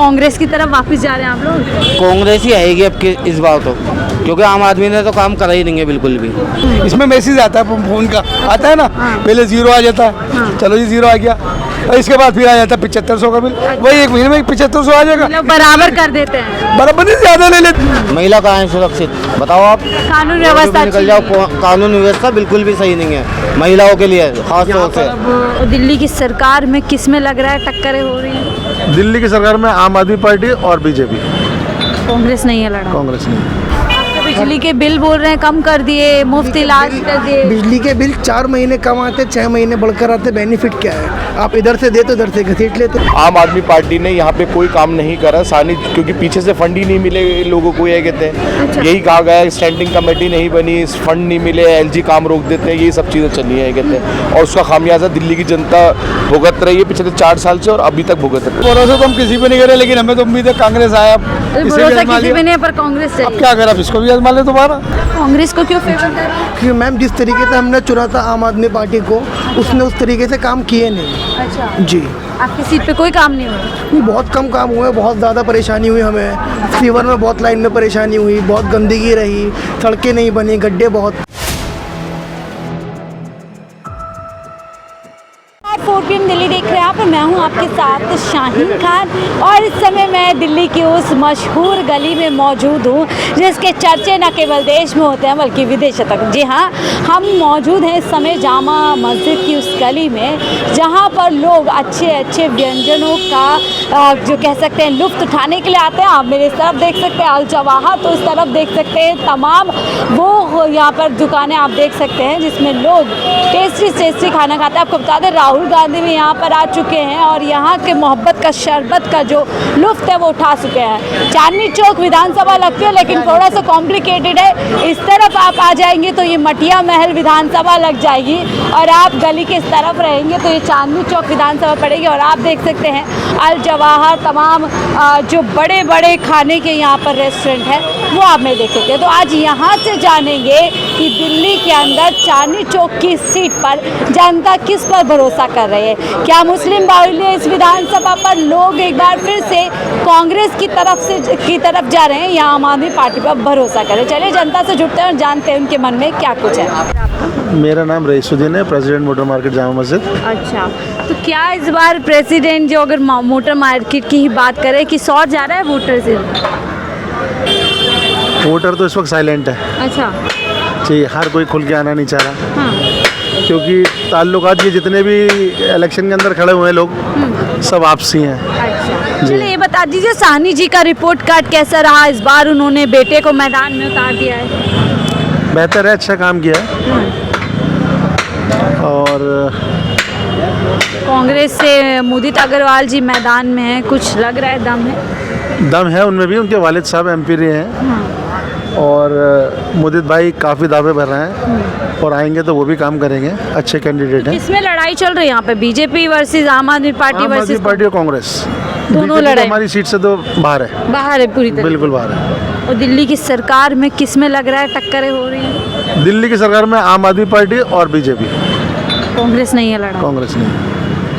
कांग्रेस की तरफ वापस जा रहे हैं आप लोग? कांग्रेस ही आएगी अब के इस बार तो, क्योंकि आम आदमी ने तो काम करा ही नहीं है बिल्कुल भी। इसमें मैसेज आता है फोन का, आता है ना, पहले 0 आ जाता है, चलो जी 0 आ गया, और इसके बाद फिर आ जाता है 7500 का बिल, वही एक महीने में 7500 आ जाएगा। मतलब बराबर कर देते हैं, बराबर नहीं, ज्यादा ले लेते हैं। महिला कहाँ है सुरक्षित, बताओ आप। कानून व्यवस्था निकल जाओ, कानून व्यवस्था बिल्कुल भी सही नहीं है महिलाओं के लिए खास तौर से। अब दिल्ली की सरकार में किस में लग रहा है टक्करें हो रही हैं? दिल्ली की सरकार में आम आदमी पार्टी और बीजेपी। कांग्रेस नहीं है लड़ा? कांग्रेस नहीं। बिजली के बिल बोल रहे हैं कम कर दिए, मुफ्त इलाज कर दिए। बिजली के बिल 4 महीने कम आते, 6 महीने बढ़कर आते, बेनिफिट क्या है? आप इधर से दे तो इधर से घसीट लेते। आम आदमी पार्टी ने यहाँ पे कोई काम नहीं करा सानी, क्योंकि पीछे से फंड ही नहीं मिले लोगों को, ये कहते हैं यही कहा गया, स्टैंडिंग कमेटी नहीं बनी, फंड नहीं मिले, एलजी काम रोक देते हैं, यही सब चीज़ें चली हैं, ये कहते हैं। और उसका खामियाजा दिल्ली की जनता भुगत रही है पिछले 4 साल से, और अभी तक भुगत रही है। भरोसा तो हम किसी पे नहीं करे, लेकिन हमें तो उम्मीद है कांग्रेस आया, भरोसा किसी पे नहीं है, पर कांग्रेस अब चाहिए। क्या करें, अब इसको भी आजमा ले दोबारा। कांग्रेस को क्यों फेवर कर रहे हैं? क्योंकि मैम जिस तरीके से हमने चुना था आम आदमी पार्टी को, उसने उस तरीके से काम किए नहीं। अच्छा, जी आपकी सीट पे कोई काम नहीं हुआ? नहीं, बहुत कम काम हुए, बहुत ज़्यादा परेशानी हुई हमें। सीवर में बहुत लाइन में परेशानी हुई, बहुत गंदगी रही, सड़कें नहीं बनी, गड्ढे बहुत। 4 PM दिल्ली देख रहे हैं आप, मैं हूं आपके साथ शाहीन खान, और इस समय मैं दिल्ली की उस मशहूर गली में मौजूद हूं जिसके चर्चे न केवल देश में होते हैं बल्कि विदेश तक। जी हाँ, हम मौजूद हैं इस समय जामा मस्जिद की उस गली में, जहां पर लोग अच्छे अच्छे व्यंजनों का जो कह सकते हैं लुत्फ़ उठाने के लिए आते हैं। आप मेरे इस तरफ देख सकते हैं अल जवाहर, तो इस तरफ देख सकते हैं तमाम वो यहाँ पर दुकानें आप देख सकते हैं जिसमें लोग टेस्टी खाना खाते हैं। आपको बता दें राहुल गांधी भी यहाँ पर आ चुके हैं और यहाँ के मोहब्बत का शरबत का जो लुत्फ़ है वो उठा चुके हैं। चांदनी चौक विधानसभा लगती है, लेकिन थोड़ा सा कॉम्प्लिकेटेड है। इस तरफ आप आ जाएंगे तो ये मटिया महल विधानसभा लग जाएगी, और आप गली के इस तरफ रहेंगे तो ये चांदनी चौक विधानसभा पड़ेगी। और आप देख सकते हैं अल जवाहर, तमाम जो बड़े बड़े खाने के यहाँ पर रेस्टोरेंट है वो आप में देख सकते हैं। तो आज यहाँ से जानेंगे कि दिल्ली के अंदर चांदनी चौक की सीट पर जनता किस पर भरोसा कर रही है। क्या मुस्लिम बाहुल्य इस विधानसभा पर लोग एक बार फिर से कांग्रेस की तरफ जा रहे हैं या आम आदमी पार्टी पर भरोसा करें? चलिए जनता से जुड़ते हैं और जानते हैं उनके मन में क्या कुछ है। मेरा नाम रईसुद्दीन है, president motor market Jama Masjid. अच्छा, तो क्या इस बार प्रेसिडेंट जो अगर मोटर मार्केट की ही बात करें कि सौर जा रहा है वोटर से? वोटर तो इस वक्त साइलेंट है। अच्छा जी, हर कोई खुल के आना नहीं चाह रहा। हाँ। क्योंकि ताल्लुकात ये जितने भी इलेक्शन के अंदर खड़े हुए हैं लोग, सब आपसी हैं। अच्छा, चलिए ये बता दीजिए साहनी जी का रिपोर्ट कार्ड कैसा रहा? इस बार उन्होंने बेटे को मैदान में उतार दिया है। बेहतर है, अच्छा काम किया है। और कांग्रेस से मुदित अग्रवाल जी मैदान में हैं, कुछ लग रहा है दम है उनमें भी। उनके वालिद साहब MP रहे हैं, और मुदित भाई काफ़ी दावे भर रहे हैं, और आएंगे तो वो भी काम करेंगे, अच्छे कैंडिडेट हैं। इसमें लड़ाई चल रही है यहाँ पे, बीजेपी वर्सेस आम आदमी पार्टी आम आदमी वर्सेस पार्टी और कांग्रेस, दोनों BJP लड़ाई हमारी सीट से तो बाहर है पूरी तरह। बिल्कुल बाहर है। और दिल्ली की सरकार में किस में लग रहा है टक्करें हो रही हैं? दिल्ली की सरकार में आम आदमी पार्टी और बीजेपी। कांग्रेस नहीं है लड़ा? कांग्रेस नहीं।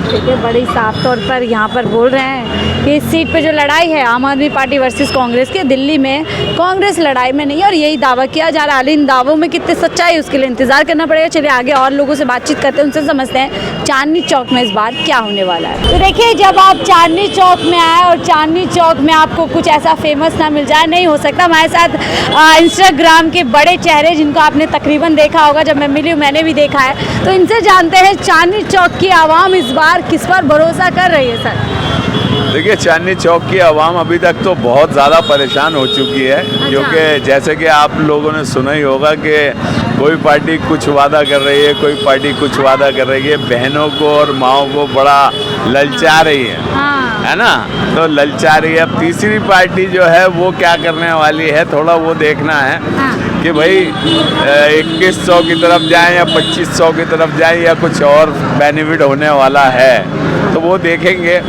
ठीक है, बड़ी साफ तौर पर यहाँ पर बोल रहे हैं कि इस सीट पे जो लड़ाई है आम आदमी पार्टी वर्सेस कांग्रेस की, दिल्ली में कांग्रेस लड़ाई में नहीं है, और यही दावा किया जा रहा है। इन दावों में कितने सच्चाई है उसके लिए इंतजार करना पड़ेगा। चलिए आगे और लोगों से बातचीत करते हैं, उनसे समझते हैं चांदनी चौक में इस बार क्या होने वाला है। तो देखिए, जब आप चांदनी चौक में आए और चांदनी चौक में आपको कुछ ऐसा फेमस ना मिल जाए, नहीं हो सकता। हमारे साथ इंस्टाग्राम के बड़े चेहरे जिनको आपने तकरीबन देखा होगा, जब मैं मिली हूँ मैंने भी देखा है, तो इनसे जानते हैं चांदनी चौक की आवाम इस बार किस पर भरोसा कर रही है। सर देखिए, चांदनी चौक की आवाम अभी तक तो बहुत ज़्यादा परेशान हो चुकी है, क्योंकि जैसे कि आप लोगों ने सुना ही होगा कि कोई पार्टी कुछ वादा कर रही है, कोई पार्टी कुछ वादा कर रही है, बहनों को और माओं को बड़ा ललचा रही है। हाँ। है ना, तो ललचा रही है। अब तीसरी पार्टी जो है वो क्या करने वाली है, थोड़ा वो देखना है। हाँ। कि भाई 2100 की तरफ जाएं या 2500 की तरफ जाएं या कुछ और बेनिफिट होने वाला है, तो वो देखेंगे।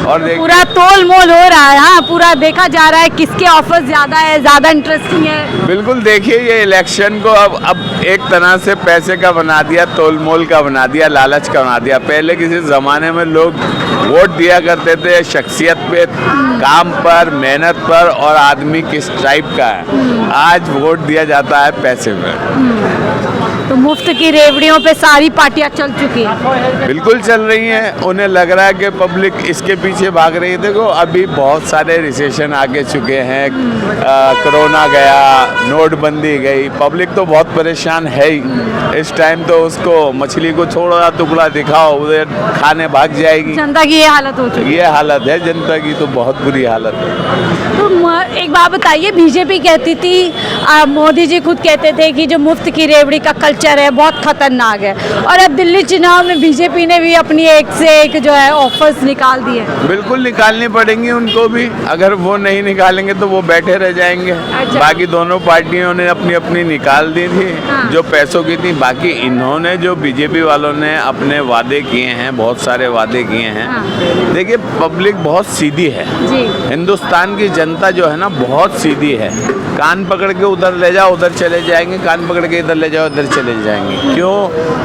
और पूरा तोल मोल हो रहा है। हाँ, पूरा देखा जा रहा है किसके ऑफर ज़्यादा है, ज़्यादा इंटरेस्टिंग है। बिल्कुल, देखिए ये इलेक्शन को अब एक तरह से पैसे का बना दिया, तोल मोल का बना दिया, लालच का बना दिया। पहले किसी ज़माने में लोग वोट दिया करते थे शख्सियत पे पे, काम पर, मेहनत पर और आदमी किस टाइप का है। आज वोट दिया जाता है पैसे पर। तो मुफ्त की रेवड़ियों पे सारी पार्टियां चल चुकी हैं। बिल्कुल चल रही हैं। उन्हें लग रहा है कि पब्लिक इसके पीछे भाग रही है। देखो अभी बहुत सारे रिसेशन आगे चुके हैं, कोरोना गया, नोटबंदी गई, पब्लिक तो बहुत परेशान है ही। इस टाइम तो उसको मछली को थोड़ा टुकड़ा दिखाओ, उधर खाने भाग जाएगी। जनता की ये हालत हो चुकी है। ये हालत है जनता की, तो बहुत बुरी हालत है। तो एक बात बताइए, बीजेपी कहती थी, मोदी जी खुद कहते थे कि जो मुफ्त की रेवड़ी का कल्चर है बहुत खतरनाक है, और अब दिल्ली चुनाव में बीजेपी ने भी अपनी एक से एक जो है ऑफर्स निकाल दिए। बिल्कुल निकालनी पड़ेंगी उनको भी। अगर वो नहीं निकालेंगे तो वो बैठे रह जाएंगे। अच्छा। बाकी दोनों पार्टियों ने अपनी अपनी निकाल दी थी, हाँ। जो पैसों की थी। बाकी इन्होंने जो बीजेपी वालों ने अपने वादे किए हैं, बहुत सारे वादे किए हैं। हाँ। देखिए पब्लिक बहुत सीधी है। जी। हिंदुस्तान की जनता जो है ना बहुत सीधी है। कान पकड़ के उधर ले जाओ उधर चले जाएंगे, कान पकड़ के इधर ले जाओ इधर चले जाएंगे। क्यों?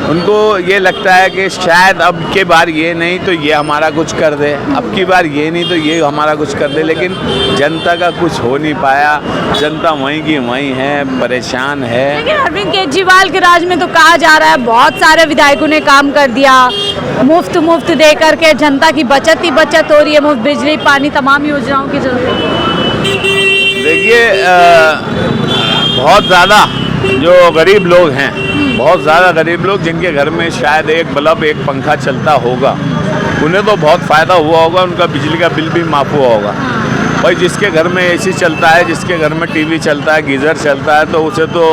उनको ये लगता है कि शायद अब की बार ये नहीं तो ये हमारा कुछ कर दे, अब की बार ये नहीं तो ये हमारा कुछ कर दे। लेकिन जनता का कुछ हो नहीं पाया। जनता वहीं की वहीं है, परेशान है। लेकिन अरविंद केजरीवाल के राज में तो कहा जा रहा है बहुत सारे विधायकों ने काम कर दिया, मुफ्त दे करके जनता की बचत ही बचत हो रही है, मुफ्त बिजली पानी तमाम योजनाओं के चलते। देखिए बहुत ज़्यादा जो गरीब लोग हैं, बहुत ज़्यादा गरीब लोग जिनके घर में शायद एक बल्ब एक पंखा चलता होगा, उन्हें तो बहुत फ़ायदा हुआ होगा, उनका बिजली का बिल भी माफ़ हुआ होगा। भाई जिसके घर में एसी चलता है, जिसके घर में टीवी चलता है, गीज़र चलता है, तो उसे तो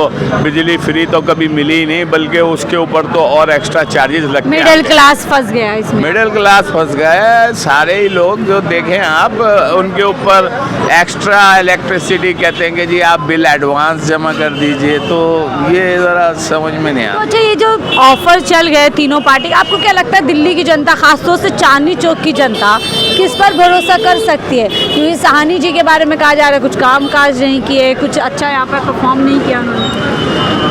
बिजली फ्री तो कभी मिली ही नहीं, बल्कि उसके ऊपर तो और एक्स्ट्रा चार्जेस लगते हैं। मिडिल क्लास फंस गया है इसमें। मिडिल क्लास फंस गए सारे ही लोग। जो देखें आप, उनके ऊपर एक्स्ट्रा इलेक्ट्रिसिटी कहते हैं कि जी आप बिल एडवांस जमा कर दीजिए, तो ये ज़रा समझ में नहीं तो आता। अच्छा, ये जो ऑफर चल गए तीनों पार्टी, आपको क्या लगता है दिल्ली की जनता, खासतौर से चांदनी चौक की जनता किस पर भरोसा कर सकती है? क्योंकि साहनी जी के बारे में कहा जा रहा है कुछ काम काज नहीं किए, कुछ अच्छा यहाँ पर परफॉर्म नहीं किया उन्होंने।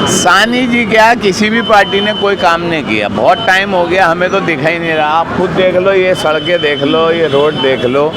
साहनी जी क्या, किसी भी पार्टी ने कोई काम नहीं किया। बहुत टाइम हो गया, हमें तो दिखा ही नहीं रहा। आप खुद देख लो, ये सड़कें देख लो, ये रोड देख लो,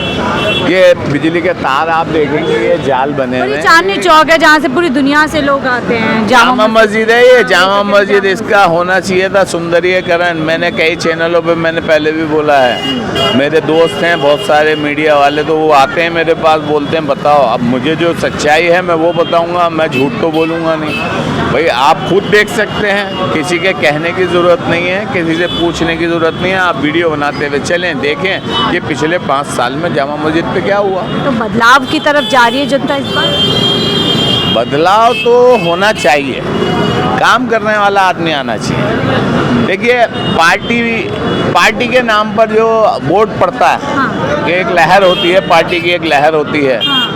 ये बिजली के तार आप देखेंगे, ये जाल बने हुए हैं। चांदनी चौक है जहाँ से पूरी दुनिया से लोग आते हैं। जामा मस्जिद है ये, जामा मस्जिद। इसका होना चाहिए था सुंदरीकरण। मैंने कई चैनलों पे मैंने पहले भी बोला है। मेरे दोस्त हैं बहुत सारे मीडिया वाले, तो वो आते हैं मेरे पास, बोलते हैं बताओ। अब मुझे जो सच्चाई है मैं वो बताऊंगा, मैं झूठ तो बोलूँगा नहीं। भाई आप खुद देख सकते हैं, किसी के कहने की ज़रूरत नहीं है, किसी से पूछने की ज़रूरत नहीं है। आप वीडियो बनाते हुए चलें, देखें कि पिछले 5 साल में जामा मस्जिद पे क्या हुआ। तो बदलाव की तरफ जा रही है जनता इस पर। बदलाव तो होना चाहिए, काम करने वाला आदमी आना चाहिए। देखिए पार्टी के नाम पर जो वोट पड़ता है, हाँ। एक लहर होती है, पार्टी की एक लहर होती है। हाँ।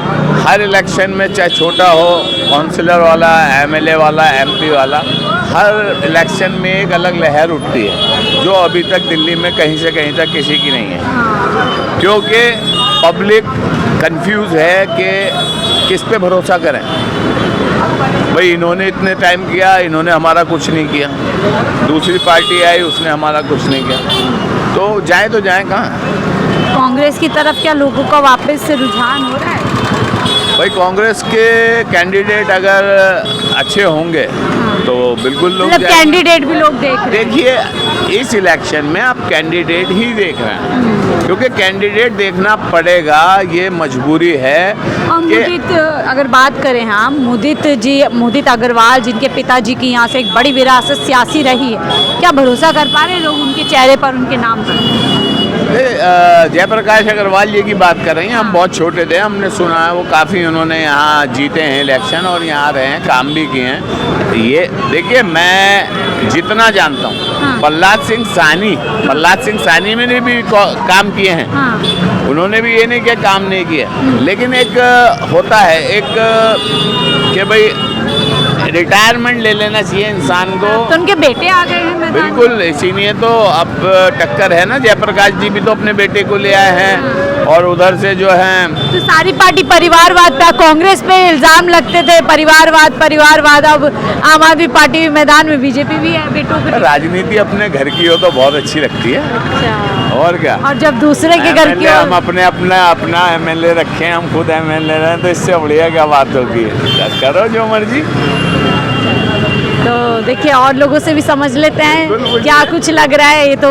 हर इलेक्शन में, चाहे छोटा हो, काउंसिलर वाला, एमएलए वाला, एमपी वाला, हर इलेक्शन में एक अलग लहर उठती है, जो अभी तक दिल्ली में कहीं से कहीं तक किसी की नहीं है। क्योंकि पब्लिक कंफ्यूज है कि किस पे भरोसा करें। भाई इन्होंने इतने टाइम किया, इन्होंने हमारा कुछ नहीं किया। दूसरी पार्टी आई, उसने हमारा कुछ नहीं किया, तो जाए कहाँ? कांग्रेस की तरफ क्या लोगों का वापस से रुझान हो रहा है? भाई कांग्रेस के कैंडिडेट अगर अच्छे होंगे तो बिल्कुल लोग मतलब कैंडिडेट भी लोग देख रहे हैं। देखिए इस इलेक्शन में आप कैंडिडेट ही देख रहे हैं, क्योंकि कैंडिडेट देखना पड़ेगा, ये मजबूरी है। और मुदित अगर बात करें हम, मुदित अग्रवाल जिनके पिताजी की यहाँ से एक बड़ी विरासत सियासी रही है, क्या भरोसा कर पा रहे हैं लोग उनके चेहरे पर, उनके नाम पर? जयप्रकाश अग्रवाल जी की बात कर रही हैं। हम बहुत छोटे थे, हमने सुना है वो काफ़ी उन्होंने यहाँ जीते हैं इलेक्शन और यहाँ रहे हैं, काम भी किए हैं। ये देखिए मैं जितना जानता हूँ, हाँ। प्रहलाद सिंह साहनी में भी काम किए हैं। हाँ। उन्होंने भी ये नहीं किया काम नहीं किया, लेकिन एक होता है एक कि भाई रिटायरमेंट ले लेना चाहिए इंसान को। तो उनके बेटे आ गए हैं मैदान में। बिल्कुल, इसीलिए तो अब टक्कर है ना। जयप्रकाश जी भी तो अपने बेटे को ले आए हैं, और उधर से जो है तो सारी पार्टी परिवारवाद पे, कांग्रेस पे इल्जाम लगते थे परिवारवाद, अब आम आदमी पार्टी भी मैदान में, बीजेपी भी है बेटों के। राजनीति अपने घर की हो तो बहुत अच्छी लगती है, अच्छा। और क्या। और जब दूसरे के घर की MLA हो, हम अपना MLA रखे हैं, हम खुद MLA रहे, तो इससे बढ़िया क्या बात होगी। करो जो मर्जी। तो देखिए और लोगों से भी समझ लेते हैं क्या कुछ लग रहा है। ये तो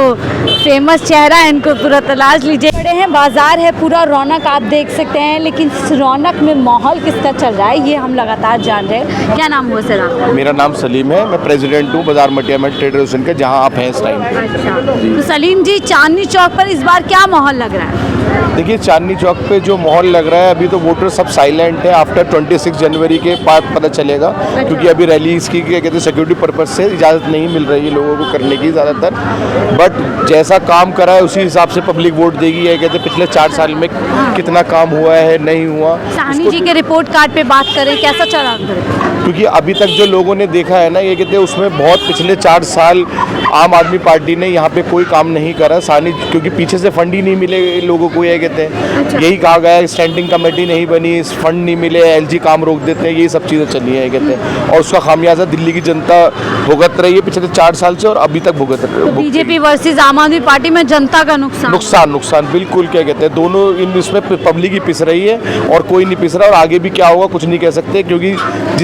फेमस चेहरा है, इनको पूरा तलाश लीजिए। बड़े हैं, बाजार है, पूरा रौनक आप देख सकते हैं, लेकिन इस रौनक में माहौल किसका चल रहा है ये हम लगातार जान रहे हैं। क्या नाम हुआ सर आपका? मेरा नाम सलीम है, मैं प्रेसिडेंट हूँ बाजार मटिया में ट्रेड एसोसिएशन के, जहाँ आप हैं इस टाइम। अच्छा, तो सलीम जी चांदनी चौक पर इस बार क्या माहौल लग रहा है? देखिए चांदनी चौक पे जो माहौल लग रहा है, अभी तो वोटर सब साइलेंट है। आफ्टर 26 जनवरी के बाद पता चलेगा, क्योंकि अभी रैलीज की क्या कहते हैं सिक्योरिटी पर्पज से इजाज़त नहीं मिल रही है लोगों को करने की ज़्यादातर। बट जैसा काम करा है उसी हिसाब से पब्लिक वोट देगी। ये कहते हैं पिछले 4 साल में कितना काम हुआ है नहीं हुआ। साहनी जी के रिपोर्ट कार्ड पे बात करें, कैसा चला? क्योंकि अभी तक जो लोगों ने देखा है ना, ये कहते हैं उसमें बहुत पिछले 4 साल आम आदमी पार्टी ने यहाँ पे कोई काम नहीं करा। सानी क्योंकि पीछे से फंड ही नहीं मिले लोगों को, ये कहते हैं यही कहा गया है, स्टैंडिंग कमेटी नहीं बनी, फंड नहीं मिले, LG काम रोक देते हैं, यही सब चीज़ें चली हैं ये कहते हैं। और उसका खामियाजा दिल्ली की जनता भुगत रही है पिछले 4 साल से, और अभी तक भुगत रही है। बीजेपी वर्सेस आम आदमी पार्टी में जनता का नुकसान बिल्कुल, क्या कहते हैं दोनों इन इसमें पब्लिक ही पिस रही है और कोई नहीं पिस रहा। और आगे भी क्या होगा कुछ नहीं कह सकते, क्योंकि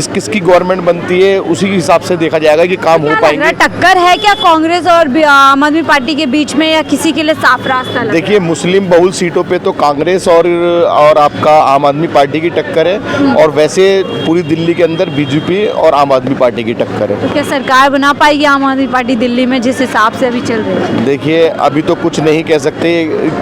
किसकी गवर्नमेंट बनती है उसी हिसाब से देखा जाएगा कि काम हो पाएंगे। टक्कर है क्या कांग्रेस और आम आदमी पार्टी के बीच में, या किसी के लिए साफ रास्ता? देखिए मुस्लिम बहुल सीटों पे तो कांग्रेस और आपका आम आदमी पार्टी की टक्कर है, और वैसे पूरी दिल्ली के अंदर बीजेपी और आम आदमी पार्टी की टक्कर है। तो क्या सरकार बना पाएगी आम आदमी पार्टी दिल्ली में जिस हिसाब से अभी चल रही है? देखिए अभी तो कुछ नहीं कह सकते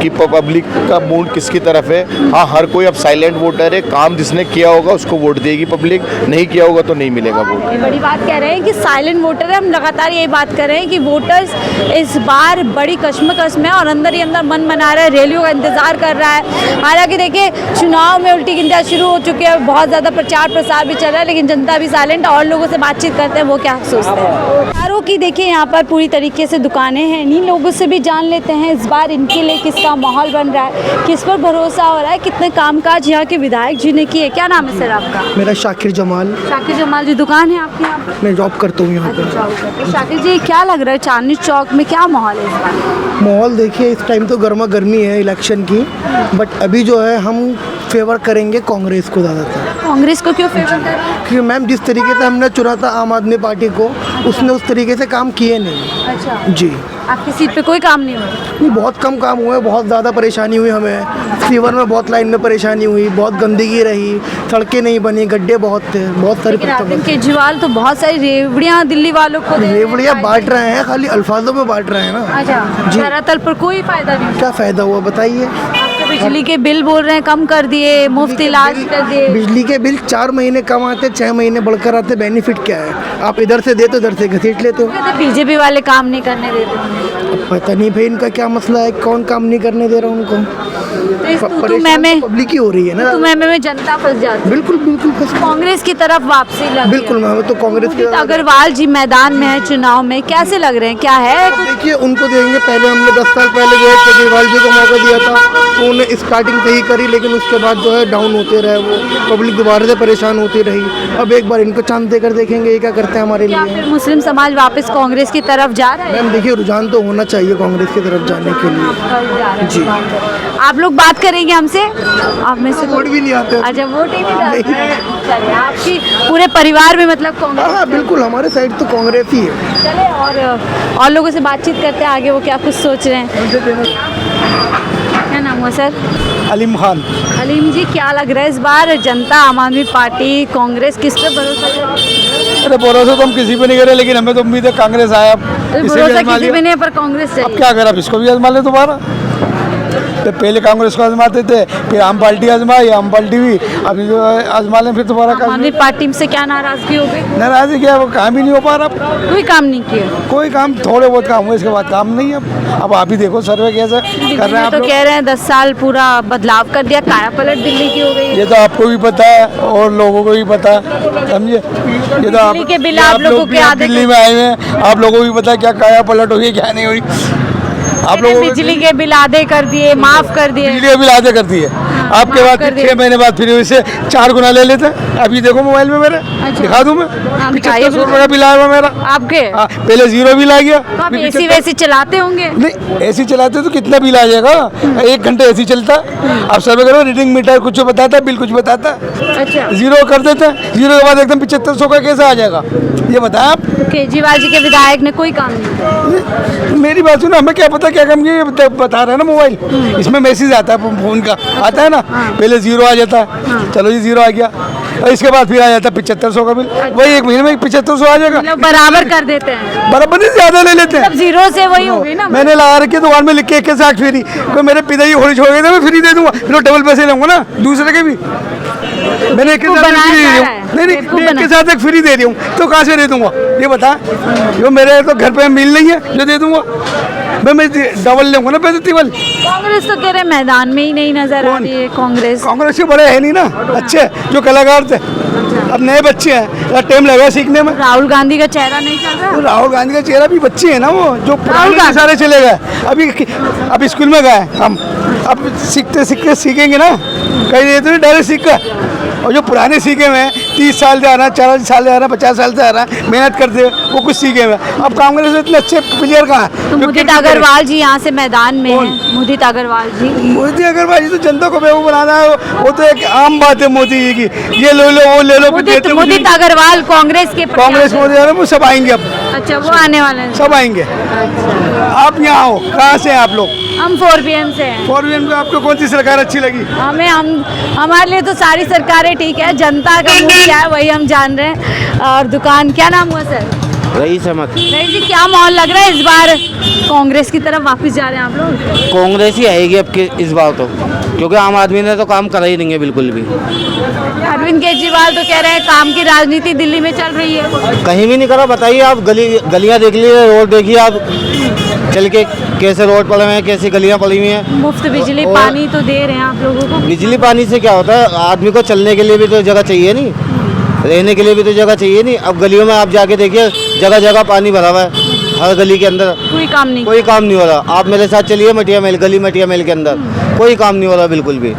कि पब्लिक का मूड किसकी तरफ है। हाँ, हर कोई अब साइलेंट वोटर है, काम जिसने किया होगा उसको वोट देगी पब्लिक, नहीं किया होगा तो नहीं मिलेगा वोट। ये बड़ी बात कह रहे हैं कि साइलेंट वोटर है। हम लगातार यही बात कर रहे हैं कि वोटर्स इस बार बड़ी कश्मकश में और अंदर ही अंदर मन बना रहा है, रैलियों का इंतजार कर रहा है। हालांकि देखिए चुनाव में उल्टी गिनतियाँ शुरू हो चुकी है, बहुत ज़्यादा प्रचार प्रसार भी चल रहा है, लेकिन जनता भी साइलेंट। और लोगों से बातचीत करते हैं वो क्या सोचते हैं। कारों की देखिए यहाँ पर पूरी तरीके से दुकानें हैं, इन्हीं लोगों से भी जान लेते हैं इस बार इनके लिए किसका माहौल बन रहा है, किस पर भरोसा हो रहा है, कितने कामकाज यहाँ के विधायक जी ने किए। क्या नाम है सर आपका? मेरा शाकिर जमाल। शाकिर जमाल जी, दुकान है आपके यहाँ पर? मैं जॉब करता हूँ यहाँ पे। तो शाकिर जी क्या लग रहा है चांदनी चौक में क्या माहौल है इस बार? माहौल देखिए इस टाइम तो गर्मा गर्मी है इलेक्शन की, बट अभी जो है हम फेवर करेंगे कांग्रेस को ज़्यादातर। कांग्रेस को क्यों फेवर कर रहे हैं? क्योंकि मैम जिस तरीके से हमने चुना था आम आदमी पार्टी को, उसने उस तरीके से काम किए नहीं। अच्छा जी, आपकी सीट पे कोई काम नहीं हुआ? नहीं, बहुत कम काम हुए, बहुत ज़्यादा परेशानी हुई हमें। फीवर में बहुत लाइन में परेशानी हुई, बहुत गंदगी रही, सड़कें नहीं बनी, गड्ढे बहुत थे, बहुत सारी लेकिन अरविंद प्रॉब्लम। केजरीवाल तो बहुत सारी रेवड़ियाँ दिल्ली वालों को दे रहे हैं। रेवड़ियाँ बांट रहे हैं, खाली अल्फाजों में बांट रहे हैं ना। अच्छा, जी। धरातल पर कोई फायदा नहीं। क्या फ़ायदा हुआ बताइए? आपके बिजली के बिल बोल रहे हैं कम कर दिए, मुफ्त इलाज कर दिए। बिजली के बिल 4 महीने कम आते, 6 महीने बढ़कर आते, बेनिफिट क्या है? आप इधर से देते इधर से घसीट लेते हो। कहते बीजेपी वाले काम नहीं करने देते होंगे। अब पता नहीं भाई इनका क्या मसला है, कौन काम नहीं करने दे रहा उनको। तो इस परेशान तो पब्लिक ही हो रही है ना। में जनता फंस जाती है। बिल्कुल बिल्कुल कांग्रेस की तरफ वापसी लग बिल्कुल मैम, तो कांग्रेस के अग्रवाल जी मैदान में है चुनाव में, कैसे लग रहे हैं, क्या है? देखिए उनको देंगे। पहले हमने 10 साल पहले जो है केजरीवाल जी को मौका दिया था, तो उन्होंने स्टार्टिंग सही करी, लेकिन उसके बाद जो है डाउन होते रहे वो, पब्लिक दोबारा से परेशान होती रही। अब एक बार इनको चांस देकर देखेंगे ये क्या करते हैं हमारे क्या लिए। फिर मुस्लिम समाज वापस कांग्रेस की तरफ जा रहा है? मैम देखिए रुझान तो होना चाहिए कांग्रेस की तरफ जाने के लिए। जी, आप लोग बात करेंगे हमसे? आप में से वोट भी नहीं आते। अच्छा, वोट ही नहीं डालते हैं। चलिए, आपकी पूरे परिवार में मतलब कांग्रेस? हाँ बिल्कुल, हमारे साइड तो कांग्रेस ही है। चले और लोगों से बातचीत करते हैं आगे वो क्या कुछ सोच रहे हैं। क्या नाम हुआ सर? अलीम खान। अलीम जी, क्या लग रहा है इस बार जनता आम आदमी पार्टी कांग्रेस किस पे भरोसा कर रही है? अरे भरोसा तो हम किसी पे नहीं करे, लेकिन हमें तो उम्मीद है कांग्रेस आया। अब इसे भी भरोसा आजमा किसी लिया। पे नहीं है पर कांग्रेस अब चाहिए। क्या करें, अब इसको भी आजमा ले दोबारा। तो पहले कांग्रेस को आजमाते थे, फिर आम पार्टी आजमाई, आम पार्टी भी अभी जो है आजमा लें फिर दोबारा। आम आदमी पार्टी से क्या नाराजगी हो गई? नाराजगी क्या, वो काम ही नहीं हो पा रहा। कोई काम नहीं किया। कोई काम, थोड़े बहुत काम हुए, इसके बाद काम नहीं है। अब आप ही देखो सर्वे कैसे कर रहे हैं आप तो लोग। कह रहे हैं 10 साल पूरा बदलाव कर दिया, काया पलट दिल्ली की हो गई है। ये तो आपको भी पता है और लोगों को भी पता है, समझे। ये तो दिल्ली के बिल आप लोगों के आधे दिल्ली में आए हुए हैं, आप लोगों को भी पता है क्या काया पलट हुई क्या नहीं हुई। आप लोगों को बिजली के बिल आधे कर दिए, माफ कर दिए। बिजली का बिल आधे कर दिए, आपके माफ बाद कर दिए। 6 महीने बाद फिर इससे 4 गुना ले लेते हैं। अभी देखो मोबाइल में मेरे, दिखा दूं मैं, दिखाइए 7500 रुपये का बिल आया हुआ मेरा। आपके हाँ, पहले 0 बिल आ गया। तो आप फिर एसी वैसी चलाते होंगे? नहीं, एसी चलाते तो कितना बिल आ जाएगा? 1 घंटे एसी चलता है। आप सर्वे करो, रीडिंग मीटर कुछ बताता है, बिल कुछ बताता है। अच्छा, 0 कर देते हैं, 0 के बाद एकदम 7500 का कैसे आ जाएगा? ये बताएं आप। केजरीवाल जी के विधायक ने कोई काम नहीं किया। मेरी बात सुनो, हमें क्या पता क्या काम किया, ये बता रहे हैं ना मोबाइल, इसमें मैसेज आता है फोन का, आता है ना, पहले 0 आ जाता है, चलो जी 0 आ गया, और इसके बाद फिर आ जाता है 7500 का बिल। वही 1 महीने में 7500 आ जाएगा। मतलब बराबर कर देते हैं, बराबर नहीं, ज्यादा ले लेते हैं। मतलब 0 से वही होगी ना। मैंने लगा रखी है दुकान में लिख के 1 फ्री, कोई मेरे पिताजी होली छोड़ गए थे, मैं फ्री दे दूंगा, फिर डबल पैसे लूंगा ना दूसरे के भी। मैंने एक के साथ एक फ्री दे रही हूँ, नहीं एक के साथ एक फ्री दे रही हूँ, तो कहाँ से दे दूंगा ये बता? जो मेरे तो घर पे मिल नहीं है जो दे दूंगा, मैं डबल लूंगा ना पैसे, ट्रिपल। कांग्रेस तो कह रहे मैदान में ही नहीं नजर आ रही है कांग्रेस। कांग्रेस के बड़े है नहीं ना अच्छे, जो कलाकार थे, अब नए बच्चे हैं, टाइम लगा सीखने में। राहुल गांधी का चेहरा नहीं चल रहा। तो राहुल गांधी का चेहरा भी बच्चे हैं ना, वो जो पुराने सारे चले गए, अभी स्कूल में गए हम, अब सीखते सीखते सीखेंगे ना, कहीं तो डायरेक्ट सीख कर। और जो पुराने सीखे हुए हैं, 30 साल से आ रहा है, 40 साल से आ रहा है, 50 साल से आ रहा है, मेहनत करते हैं, वो कुछ सीखे हुए हैं। अब कांग्रेस में इतने अच्छे प्लेयर कहाँ हैं? तो मुदित अग्रवाल जी यहाँ से मैदान में हैं। मुदित अग्रवाल जी, मोदी अग्रवाल जी तो जनता को बेवकूफ बनाना है, वो तो एक आम बात है मोदी जी की, ये ले लो वो ले लो, फिर देते कुछ मुदित नहीं। अग्रवाल कांग्रेस के कांग्रेस मोदी आ रहे हैं, वो सब आएंगे अब, अच्छा, वो आने वाले हैं। सब आएंगे। आप यहाँ हो, कहाँ से हैं आप लोग? हम 4PM से हैं। 4PM में आपको कौन सी सरकार अच्छी लगी? हमारे लिए तो सारी सरकारें ठीक है, जनता का मूड क्या है वही हम जान रहे हैं। और दुकान, क्या नाम हुआ सर? रईस अहमद। रईस जी, क्या माहौल लग रहा है इस बार कांग्रेस की तरफ वापस जा रहे हैं आप लोग? कांग्रेस ही आएगी अब के इस बार तो, क्योंकि आम आदमी ने तो काम करा ही नहीं है बिल्कुल भी। अरविंद केजरीवाल तो कह रहे हैं काम की राजनीति दिल्ली में चल रही है। कहीं भी नहीं करा। बताइए आप, गलियां देख लीजिए, रोड देखिए आप चल के, कैसे रोड पड़े हुए हैं, कैसी गलियां पड़ी हुई हैं। मुफ्त बिजली और पानी तो दे रहे हैं आप लोगों को। बिजली पानी से क्या होता है, आदमी को चलने के लिए भी तो जगह चाहिए नहीं, रहने के लिए भी तो जगह चाहिए नहीं। अब गलियों में आप जाके देखिए, जगह जगह पानी भरा हुआ है, हर गली के अंदर कोई काम नहीं, कोई काम नहीं हो रहा। आप मेरे साथ चलिए मटिया महल, गली मटिया महल के अंदर कोई काम नहीं हो रहा बिल्कुल भी,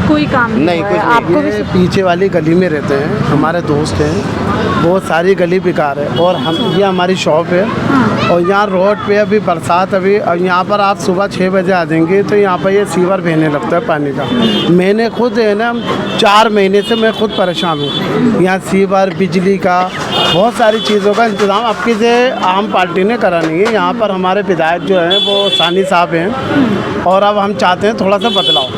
कोई काम नहीं, हो कुछ रहा है। नहीं। आपको भी ये पीछे वाली गली में रहते हैं, हमारे दोस्त हैं, बहुत सारी गली बेकार है, और हम ये हमारी शॉप है, और यहाँ रोड पे अभी बरसात अभी, और यहाँ पर आप सुबह 6 बजे आ जाएंगे तो यहाँ पर ये सीवर बहने लगता है पानी का। मैंने खुद है ना 4 महीने से मैं खुद परेशान हूँ, यहाँ सीवर, बिजली का, बहुत सारी चीज़ों का इंतज़ाम अब किसी आम पार्टी ने करा नहीं है। यहाँ पर हमारे विधायक जो हैं वो सानी साहब हैं, और अब हम चाहते हैं थोड़ा सा बदलाव।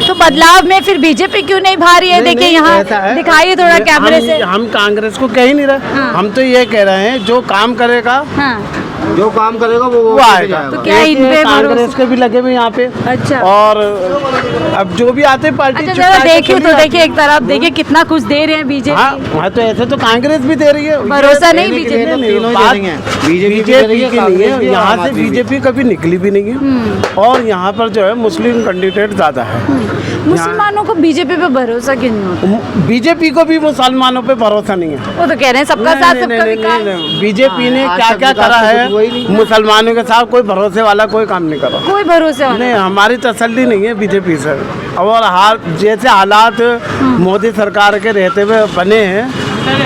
तो बदलाव में फिर बीजेपी क्यों नहीं भारी है? देखिए यहाँ ऐसा है, दिखाइए थोड़ा कैमरे से। हम कांग्रेस को कह ही नहीं रहे, हम तो ये कह रहे हैं जो काम करेगा हाँ, जो काम करेगा वो आएगा। तो क्या इन पे कांग्रेस के भी लगे हुए यहाँ पे। अच्छा। और अब जो भी आते पार्टी अच्छा, जरा देखिए तो देखिए, एक तरफ देखिए कितना कुछ दे रहे हैं बीजेपी। हाँ, तो ऐसे तो कांग्रेस भी दे रही है, भरोसा नहीं बीजेपी। बीजेपी की नहीं है, यहाँ से बीजेपी कभी निकली भी नहीं है, और यहाँ पर जो है मुस्लिम कैंडिडेट ज़्यादा है। मुसलमानों को बीजेपी पे भरोसा क्यों नहीं होता? बीजेपी को भी मुसलमानों पे भरोसा नहीं है। वो तो कह रहे हैं सबका साथ सबका विकास। बीजेपी ने क्या क्या करा है, मुसलमानों के साथ कोई भरोसे वाला कोई काम नहीं करा। कोई भरोसे वाला नहीं, हमारी तसल्ली नहीं है बीजेपी से। और हाल जैसे हालात मोदी सरकार के रहते हुए बने हैं,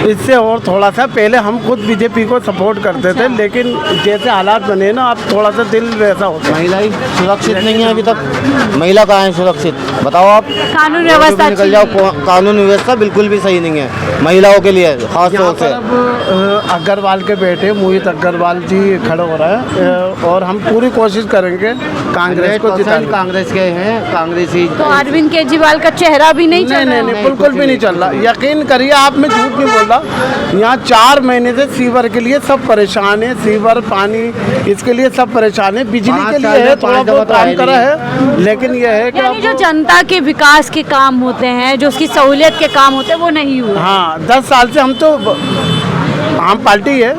इससे और थोड़ा सा पहले हम खुद बीजेपी को सपोर्ट करते थे, लेकिन जैसे हालात बने ना, अब थोड़ा सा दिल वैसा होता है। महिलाएं सुरक्षित नहीं है अभी तक। महिला कहाँ है सुरक्षित, बताओ आप। कानून व्यवस्था निकल जाओ, कानून व्यवस्था बिल्कुल भी सही नहीं है महिलाओं के लिए, खास तौर से। अब अग्रवाल के बेटे मोहित अग्रवाल जी खड़े हो रहे हैं, और हम पूरी कोशिश करेंगे कांग्रेस को जिताने। कांग्रेस के हैं, कांग्रेस ही। तो अरविंद केजरीवाल का चेहरा भी नहीं चल रहा है। नहीं, बिल्कुल भी नहीं चल रहा। यकीन करिए, आप, मैं झूठ नहीं बोल रहा, यहाँ 4 महीने से सीवर के लिए सब परेशान है, सीवर पानी इसके लिए सब परेशान है। बिजली के लिए है, थोड़ा बहुत काम करा है, लेकिन यह है कि यानी जो जनता के विकास के काम होते हैं, जो उसकी सहूलियत के काम होते हैं, वो नहीं हुए। हाँ, 10 साल से हम तो आम पार्टी है,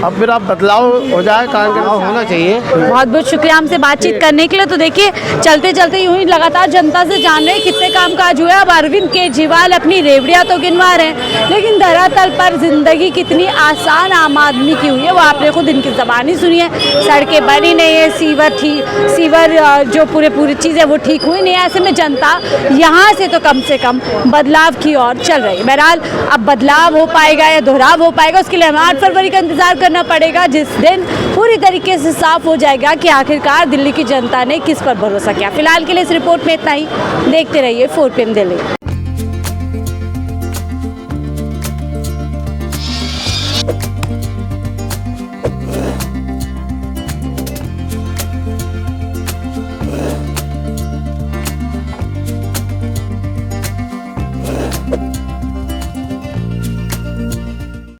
अब फिर आप बदलाव हो जाए कांग्रेस होना चाहिए। बहुत बहुत शुक्रिया हमसे बातचीत करने के लिए। तो देखिए चलते चलते यूं ही लगातार जनता से जान रहे हैं कितने कामकाज हुए। अब अरविंद केजरीवाल अपनी रेवड़ियां तो गिनवा रहे हैं, लेकिन धरातल पर जिंदगी कितनी आसान आम आदमी की हुई है वो आपने खुद इनकी ज़बानी सुनी है। सड़कें बनी नहीं है, सीवर जो पूरी चीज़ें वो ठीक हुई नहीं है। ऐसे में जनता यहाँ से तो कम से कम बदलाव की ओर चल रही है। बहरहाल अब बदलाव हो पाएगा या दोहराव हो पाएगा उसके लिए हमें 8 फरवरी का इंतजार करना पड़ेगा, जिस दिन पूरी तरीके से साफ हो जाएगा कि आखिरकार दिल्ली की जनता ने किस पर भरोसा किया। फिलहाल के लिए इस रिपोर्ट में इतना ही। देखते रहिए 4 PM दिल्ली।